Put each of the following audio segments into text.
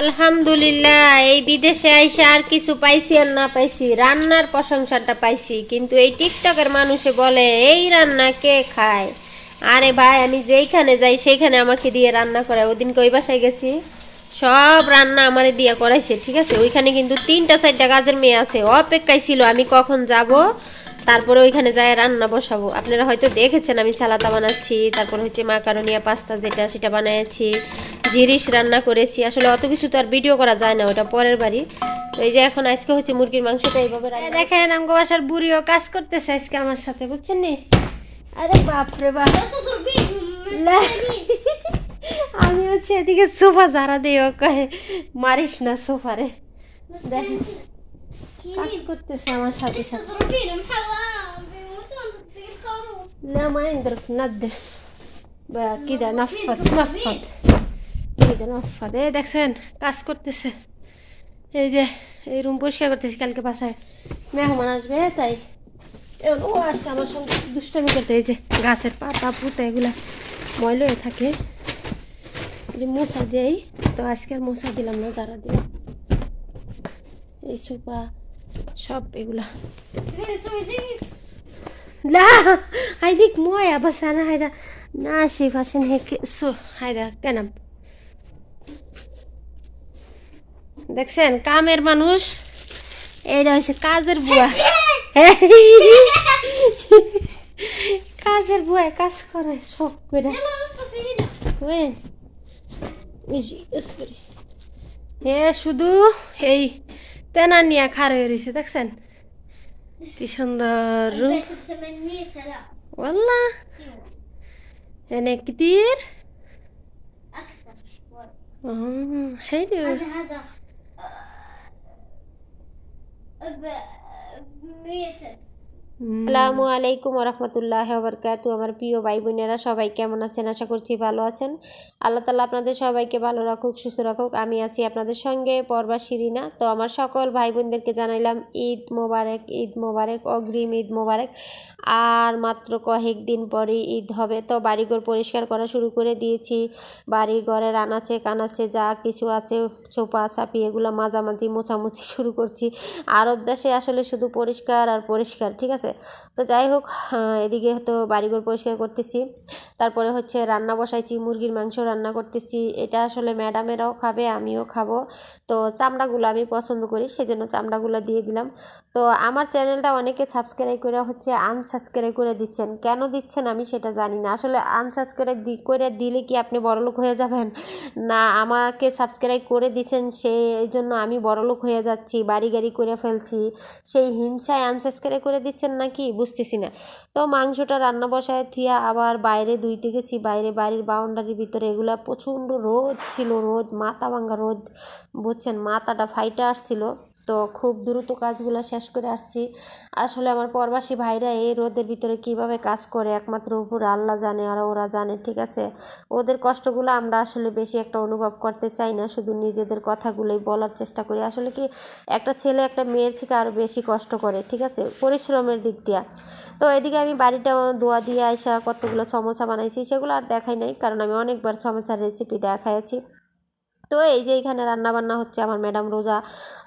আলহামদুলিল্লাহ এই বিদেশে আইসা আর কিছু পাইছি আর না পাইছি রান্নার প্রশংসাটা পাইছি, কিন্তু এই টিকটকের মানুষে বলে এই রান্না কে খায়। আরে ভাই, আমি যেইখানে যাই সেইখানে আমাকে দিয়ে রান্না করায়। ওদিনকে ওই বাসায় গেছি, সব রান্না আমারে দিয়ে করাইছে, ঠিক আছে। ওইখানে কিন্তু 3-4টা কাজের মেয়ে আছে, অপেক্ষায় ছিল আমি কখন যাব, তারপরে ওইখানে যায় রান্না বসাবো। আপনারা হয়তো দেখেছেন আমি সালাতা বানাচ্ছি, তারপর হচ্ছে মাকারোনিয়া পাস্তা যেটা সেটা বানাইছি, জিরিস রান্না করেছি। আসলে অত কিছু তো আর ভিডিও করা যায় না, ওটা পরের বাড়ি। তো এই যে এখন আজকে হচ্ছে মুরগির মাংসটা এইভাবে দেখেন, আমগো বাসার বুড়িও কাজ করতেছে আজকে আমার সাথে, বুঝছেন নি। আরে বাপরে বাপ, আমি হচ্ছে এদিকে সোফা ঝাড়া দিও কহে মারিস না সোফারে। দেখেন কাজ করতেছে আমার সাথে সাথে। لا ما يقدر تنظف كده نفض كده نفض। এই দেখছেন কাজ করতেছে, এই যে এই রুম পরিষ্কার করতেছি, কালকে বাসায় মেহমান আসবে তাই ও আসছে আমার সঙ্গে দুষ্টামি করতে। এই যে গাছের পাতা পুতা এগুলা ময়লা হয়ে থাকে, যে মশা দেয়, তো আজকে আর মশা দিলাম না, যারা দিলাম এই সোফা সব এগুলা। لا هيديك مويه بس انا هيدا ناشف عشان هيك هيدا كنب। দেখছেন কামের মানুষ, এইটা হচ্ছে কাজের বুয়া। কাজের বুয়া কাজ করে সব করে। ওয়েন ইজি এসপরি এ শুধু এই তেনা নিয়ে খাড়া হয়ে রয়েছে, দেখছেন কি সুন্দর রুম والله يعني كتير أكثر شوي. حلو. هذا ب100। আসসালামু আলাইকুম ওরহমতুল্লাহি ওয়া বারাকাতুহু। আমার প্রিয় ভাই বোনেরা সবাই কেমন আছেন? আশা করছি ভালো আছেন। আল্লাহ তাআলা আপনাদের সবাইকে ভালো রাখুক, সুস্থ রাখুক। আমি আছি আপনাদের সঙ্গে পর্বা শিরিনা। তো আমার সকল ভাই বোনদেরকে জানাইলাম ঈদ মোবারক, ঈদ মোবারক, অগ্রিম ঈদ মোবারক। আর মাত্র কয়েক দিন পরে ঈদ হবে, তো বাড়িঘর পরিষ্কার করা শুরু করে দিয়েছি। বাড়ি ঘরের আনাচে কানাচে যা কিছু আছে ছোপা চাপি এগুলো মাঝামাঝি মোছামুছি শুরু করছি। আরব দেশে আসলে শুধু পরিষ্কার আর পরিষ্কার, ঠিক আছে। তো যাই হোক, এদিকে তো বাড়িঘর পরিষ্কার করতেছি, তারপরে হচ্ছে রান্না বসাইছি, মুরগির মাংস রান্না করতেছি। এটা আসলে ম্যাডামেরাও খাবে, আমিও খাবো। তো চামড়াগুলো আমি পছন্দ করি, সেই জন্য চামড়াগুলো দিয়ে দিলাম। তো আমার চ্যানেলটা অনেকে সাবস্ক্রাইব করে হচ্ছে আনসাবস্ক্রাইব করে দিচ্ছেন, কেন দিচ্ছেন আমি সেটা জানি না। আসলে আনসাবস্ক্রাইব করে দিলে কি আপনি বড়লোক হয়ে যাবেন? না, আমাকে সাবস্ক্রাইব করে দিচ্ছেন সেই জন্য আমি বড়লোক হয়ে যাচ্ছি, বাড়ি গাড়ি করে ফেলছি, সেই হিংসায় আনসাবস্ক্রাইব করে দিচ্ছেন নাকি বুঝতেছি না। তো মাংসটা রান্না বসায় থুয়া আবার বাইরে ধুইতে গেছি, বাইরে বাড়ির বাউন্ডারির ভিতরে এগুলা প্রচণ্ড রোদ ছিল, রোদ মাথা ভাঙ্গা রোদ, বুঝছেন, মাথাটা ফাইটা আসছিল। তো খুব দ্রুত কাজগুলো শেষ করে আসছি। আসলে আমার প্রবাসী ভাইরা এই রোদের ভিতরে কিভাবে কাজ করে একমাত্র উপর আল্লাহ জানে, আর ওরা জানে, ঠিক আছে। ওদের কষ্টগুলো আমরা আসলে বেশি একটা অনুভব করতে চাই না, শুধু নিজেদের কথাগুলোই বলার চেষ্টা করি। আসলে কি একটা ছেলে একটা মেয়ের থেকে আরও বেশি কষ্ট করে, ঠিক আছে, পরিশ্রমের দিক দিয়া। তো এদিকে আমি বাড়িটা ধোয়া দিয়ে আইসা কতগুলো সমোসা বানাইছি, সেগুলো আর দেখাই নাই, কারণ আমি অনেকবার সমোসার রেসিপি দেখাইছি। তো এই যে এখানে রান্না বান্না হচ্ছে, আমার ম্যাডাম রোজা,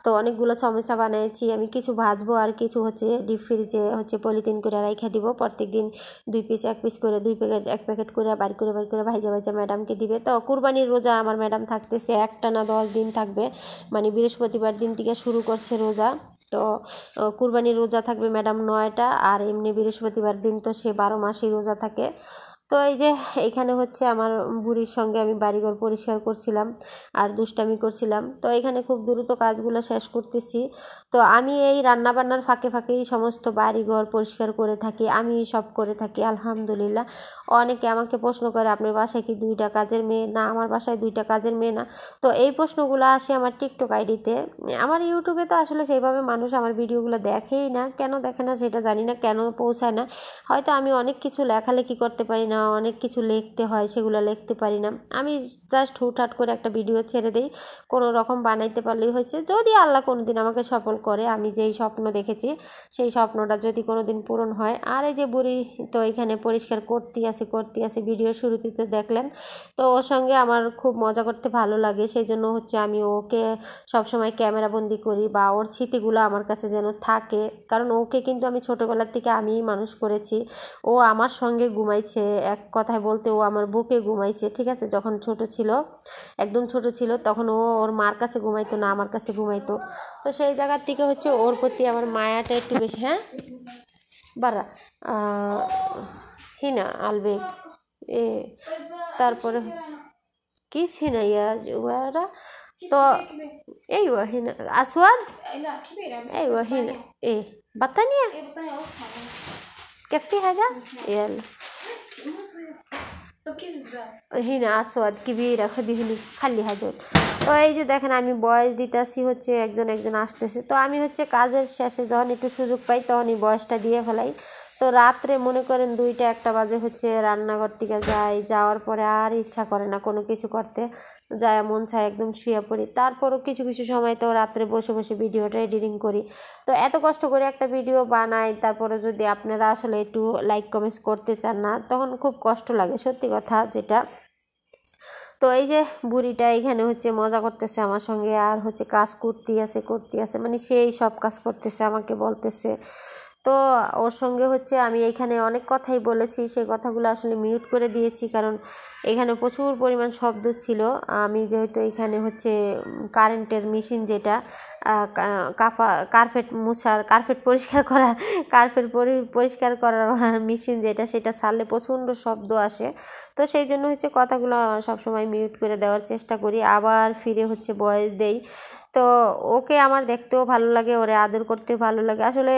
তো অনেকগুলো সমোসা বানিয়েছি আমি, কিছু ভাজবো আর কিছু হচ্ছে ডিপ ফ্রিজে হচ্ছে পলিথিন করে রেখে দিব। প্রত্যেক দিন 2 পিস 1 পিস করে 2 প্যাকেট 1 প্যাকেট করে বাড়ি করে ভাইজা ভাইজা ম্যাডামকে দিবে। তো কুরবানির রোজা আমার ম্যাডাম থাকতেছে, একটা না 10 দিন থাকবে, মানে বৃহস্পতিবার দিন থেকে শুরু করছে রোজা। তো কুরবানির রোজা থাকবে ম্যাডাম 9টা, আর এমনি বৃহস্পতিবার দিন তো সে 12 মাসই রোজা থাকে। তো এই যে এইখানে হচ্ছে আমার বুড়ির সঙ্গে আমি বাড়িঘর পরিষ্কার করছিলাম আর দুষ্টামি করছিলাম। তো এখানে খুব দ্রুত কাজগুলো শেষ করতেছি। তো আমি এই রান্নাবান্নার ফাঁকে ফাঁকেই সমস্ত বাড়িঘর পরিষ্কার করে থাকি, আমি সব করে থাকি আলহামদুলিল্লাহ। অনেকে আমাকে প্রশ্ন করে আপনার বাসায় কি 2টা কাজের মেয়ে? না, আমার বাসায় 2টা কাজের মেয়ে না। তো এই প্রশ্নগুলো আসে আমার টিকটক আইডিতে। আমার ইউটিউবে তো আসলে সেইভাবে মানুষ আমার ভিডিওগুলো দেখেই না, কেন দেখে না সেটা জানি না, কেন পৌঁছায় না। হয়তো আমি অনেক কিছু লেখালেখি করতে পারি না, না, অনেক কিছু লিখতে হয়, সেগুলো লিখতে পারি না। আমি জাস্ট হুটহাট করে একটা ভিডিও ছেড়ে দিই, কোনো রকম বানাইতে পারলেই হয়েছে। যদি আল্লাহ কোনো দিন আমাকে সফল করে, আমি যেই স্বপ্ন দেখেছি সেই স্বপ্নটা যদি কোনো দিন পূরণ হয়। আর এই যে বুড়ি তো এখানে পরিষ্কার করতে আসে ভিডিও শুরুতে তো দেখলেন। তো ওর সঙ্গে আমার খুব মজা করতে ভালো লাগে, সেই জন্য হচ্ছে আমি ওকে সবসময় ক্যামেরাবন্দি করি, বা ওর স্মৃতিগুলো আমার কাছে যেন থাকে। কারণ ওকে কিন্তু আমি ছোটোবেলার থেকে আমিই মানুষ করেছি। ও আমার সঙ্গে ঘুমাইছে, এক কথায় বলতে ও আমার বুকে ঘুমাইছে, ঠিক আছে। যখন ছোট ছিল, একদম ছোট ছিল, তখন ও ওর মার কাছে ঘুমাইতো না, আমার কাছে ঘুমাইতো। তো সেই জায়গার থেকে হচ্ছে ওর প্রতি আমার মায়াটা একটু বেশি। হ্যাঁ বারা হিনা আলবে এ, তারপরে হচ্ছে কি ছিনা ইয়াজ ওরা তো ايوه هنا اسود ايوه هنا ايه بطانيه كفي هذا يلا هنا اسود كبيره خدي هنا خلي هذول। তো এই যে দেখেন আমি বয়স দিতেছি, হচ্ছে একজন আসতেছে। তো আমি হচ্ছে কাজের শেষে যখন একটু সুযোগ পাই তখনই বয়সটা দিয়ে ফেলাই। তো রাত্রে মনে করেন 2টা-1টা বাজে হচ্ছে রান্নাঘর থেকে যাওয়ার পরে আর ইচ্ছা করে না কোনো কিছু করতে, যায় মন চায় একদম শুয়ে পড়ি। তারপরও কিছু কিছু সময় তো রাত্রে বসে বসে ভিডিওটা এডিটিং করি। তো এত কষ্ট করে একটা ভিডিও বানাই, তারপরে যদি আপনারা আসলে একটু লাইক কমেন্টস করতে চান না, তখন খুব কষ্ট লাগে, সত্যি কথা যেটা। তো এই যে বুড়িটা এখানে হচ্ছে মজা করতেছে আমার সঙ্গে, আর হচ্ছে কাজ করতে আছে, মানে সেই সব কাজ করতেছে, আমাকে বলতেছে। তো ওর সঙ্গে হচ্ছে আমি এখানে অনেক কথাই বলেছি, সেই কথাগুলো আসলে মিউট করে দিয়েছি, কারণ এখানে প্রচুর পরিমাণ শব্দ ছিল। আমি যেহেতু এখানে হচ্ছে কারেন্টের মেশিন যেটা কার্পেট পরিষ্কার করার মেশিন যেটা, সেটা ছাড়লে প্রচণ্ড শব্দ আসে। তো সেই জন্য হচ্ছে কথাগুলো সবসময় মিউট করে দেওয়ার চেষ্টা করি, আবার ফিরে হচ্ছে ভয়েস দেই। তো ওকে আমার দেখতেও ভালো লাগে, ওরে আদর করতেও ভালো লাগে। আসলে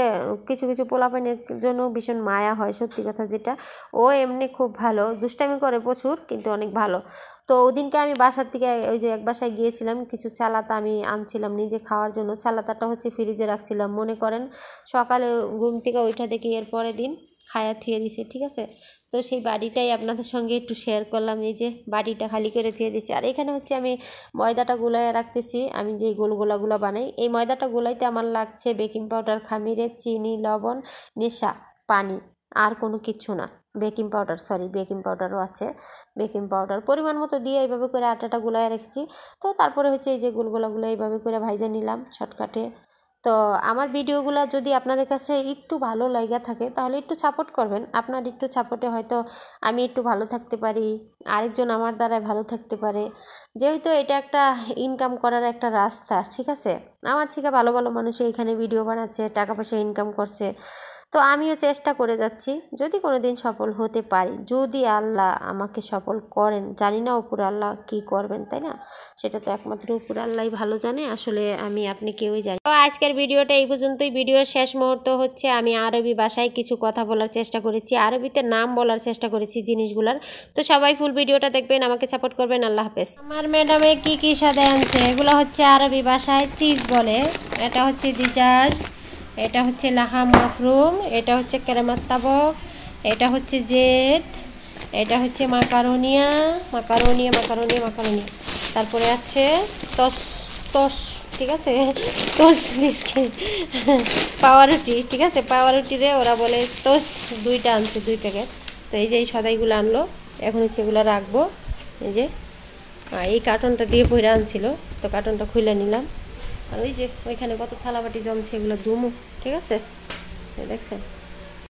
কিছু কিছু পোলাপানের জন্য ভীষণ মায়া হয়, সত্যি কথা যেটা। ও এমনি খুব ভালো, দুষ্টামি করে প্রচুর, কিন্তু অনেক ভালো। তো ওদিনকে আমি বাসার থেকে ওই যে এক বাসায় গিয়েছিলাম, কিছু চালাতা আমি আনছিলাম নিজে খাওয়ার জন্য। চালাতাটা হচ্ছে ফ্রিজে রাখছিলাম, মনে করেন সকালে ঘুম থেকে ওইটা দেখে এর পরের দিন খায়া থুয়ে দিছে, ঠিক আছে। তো সেই বাড়িটাই আপনাদের সঙ্গে একটু শেয়ার করলাম, এই যে বাড়িটা খালি করে দিয়ে দিচ্ছি। আর এখানে হচ্ছে আমি ময়দাটা গুলাইয়ে রাখতেছি, আমি যেই গোলাগুলো বানাই। এই ময়দাটা গুলাইতে আমার লাগছে বেকিং পাউডার, খামিরে, চিনি, লবণ, নেশা, পানি, আর কোনো কিচ্ছু না। বেকিং পাউডারও আছে, বেকিং পাউডার পরিমাণ মতো দিয়ে এইভাবে করে আটাটা গুলাইয়ে রেখেছি। তো তারপরে হচ্ছে এই যে গোলগুলো এইভাবে করে ভাইজা নিলাম শর্টকাটে। তো আমার ভিডিওগুলো যদি আপনাদের কাছে একটু ভালো লাগা থাকে, তাহলে একটু সাপোর্ট করবেন। আপনার একটু সাপোর্টে হয়তো আমি একটু ভালো থাকতে পারি, আরেকজন আমার দ্বারাই ভালো থাকতে পারে। যেহেতু এটা একটা ইনকাম করার একটা রাস্তা, ঠিক আছে। আমার থেকে ভালো ভালো মানুষ এইখানে ভিডিও বানাচ্ছে, টাকা পয়সা ইনকাম করছে। তো আমিও চেষ্টা করে যাচ্ছি, যদি কোনো দিন সফল হতে পারি, যদি আল্লাহ আমাকে সফল করেন। জানি না উপর আল্লাহ কী করবেন, তাই না? সেটা তো একমাত্র উপর আল্লাহই ভালো জানে, আসলে আপনি কেউই জানি। তো আজকের ভিডিওটা এই পর্যন্তই। ভিডিওর শেষ মুহূর্ত হচ্ছে আমি আরবি ভাষায় কিছু কথা বলার চেষ্টা করেছি, আরবিতে নাম বলার চেষ্টা করেছি জিনিসগুলার। তো সবাই ফুল ভিডিওটা দেখবেন, আমাকে সাপোর্ট করবেন। আল্লাহ হাফেজ। আমার ম্যাডামে কি সাথে আনছে, এগুলো হচ্ছে আরবি ভাষায় চিজ বলে। এটা হচ্ছে দিজাজ, এটা হচ্ছে লাহাম মাফরুম, এটা হচ্ছে কেরামাত তাবক, এটা হচ্ছে জেদ, এটা হচ্ছে মাকারোনিয়া। তারপরে আছে টস, ঠিক আছে, টস বিস্কিট, পাওয়ারুটি, ঠিক আছে। পাওয়ারুটিরে ওরা বলে টস। 2টা আনছে, 2 প্যাকেট। তো এই যে এই সদাইগুলো আনলো, এখন হচ্ছে এগুলো রাখবো। এই যে এই কার্টনটা দিয়ে বইরা আনছিল, তো কার্টনটা খুলে নিলাম। আর ওই যে ওইখানে কত থালাবাটি জমছে, এগুলো ধুমু, ঠিক আছে, দেখছেন।